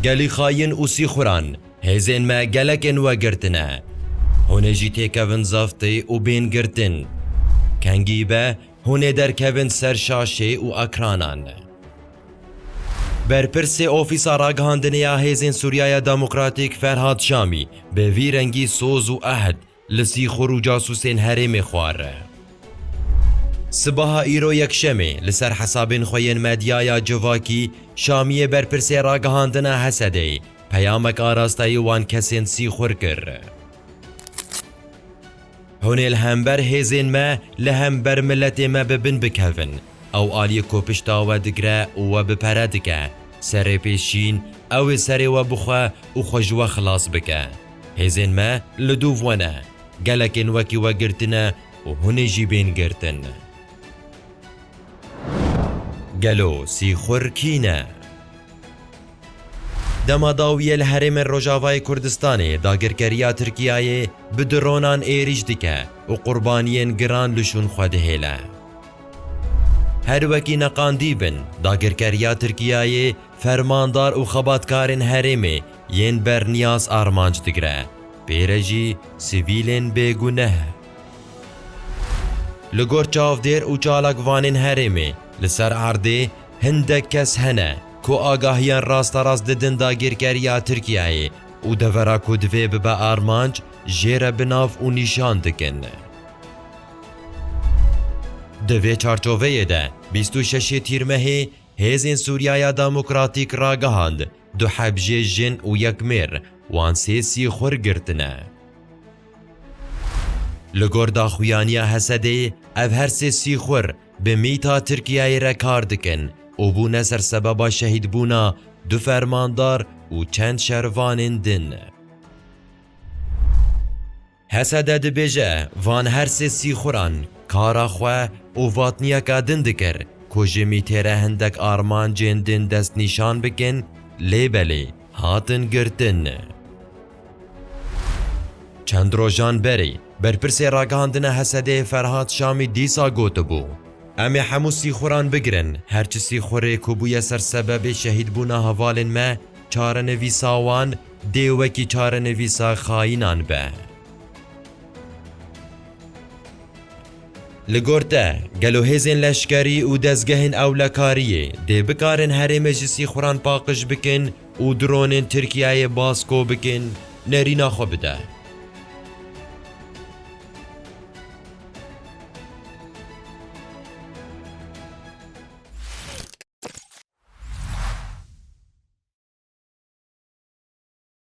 گلی خاین و سیخوران هزین ما گلکن و گرتنه هونه جی تکوین زافتی و بین گرتن کنگی به هونه در کوین سرشاشه و اکرانان برپرس اوفیسا راگهاندنیا هزین سوریای دموکراتیک فرهاد شامی به ویرنگی سوز و عهد لسیخور و جاسوسین هرم خواره سباها ایرو یکشمه لسر حسابین خوین مدیایا جواکی شامی برپرس راگهاندنا حسده پیامک آراستایی وان کسین سیخور کر هونه الهمبر هزین ما لهمبر ملت ما ببن بکوین او آلی کوپشتا و دگره و بپره دکه سر پیشین او سر و بخوا و خوشو خلاص بکه هزین ما لدوف ونه گلکن وکی و گرتنه و هونه جیبین گرتن گلو سیخور کینه دماداوی الهرم روجاوای کردستانی داگرکریا ترکیای بدرونان ایریج دکه و قربانین گران لشون خود هیله هر وکی نقاندی بن داگرکریا ترکیای فرماندار و خباتکارن هرمه ین بر نیاز آرمانج دگره پیرجی سیویلن بگونه لگور چاو دیر و چالکوانین هرمه لسر عرده هندک کس هنه کو آگاهیان راست راست ددن داگرکریا ترکیای و دورا کو دوی ببا آرمانج جیر بناف و نیشان دکن دوی چارچووه ده 26 تیرمه هزین سوریای دموکراتیک راگهاند دو حبجه جن و یک میر وان سیسی خور گرتنه لگور داخویانیا حسده او هر سیسی خور به میتا ترکیای رکار دکن و بونه سر سببا شهید بونا دو فرماندار و چند شروان دن حسده دبیجه وان هر سیسی خوران کارا خواه و واتنیا که دن دکر کجمی تیره هندک آرمان جندن دست نشان بکن لیبلی هاتن گرتن چند روژان بری برپرس راگهاندن حسده فرهاد شامی دیسا گوتو بو امی همو سیخوران بگرن هرچی سیخوره کبوی سر سبب شهید بونا حوالن ما چارنویساوان دیوکی چارنویسا خاینان به لگورته گلو هزین لشکری و دزگهن اولکاریه دی بکارن هرم جسی خوران پاقش بکن و درونن ترکیه باسکو بکن نرینا خو بده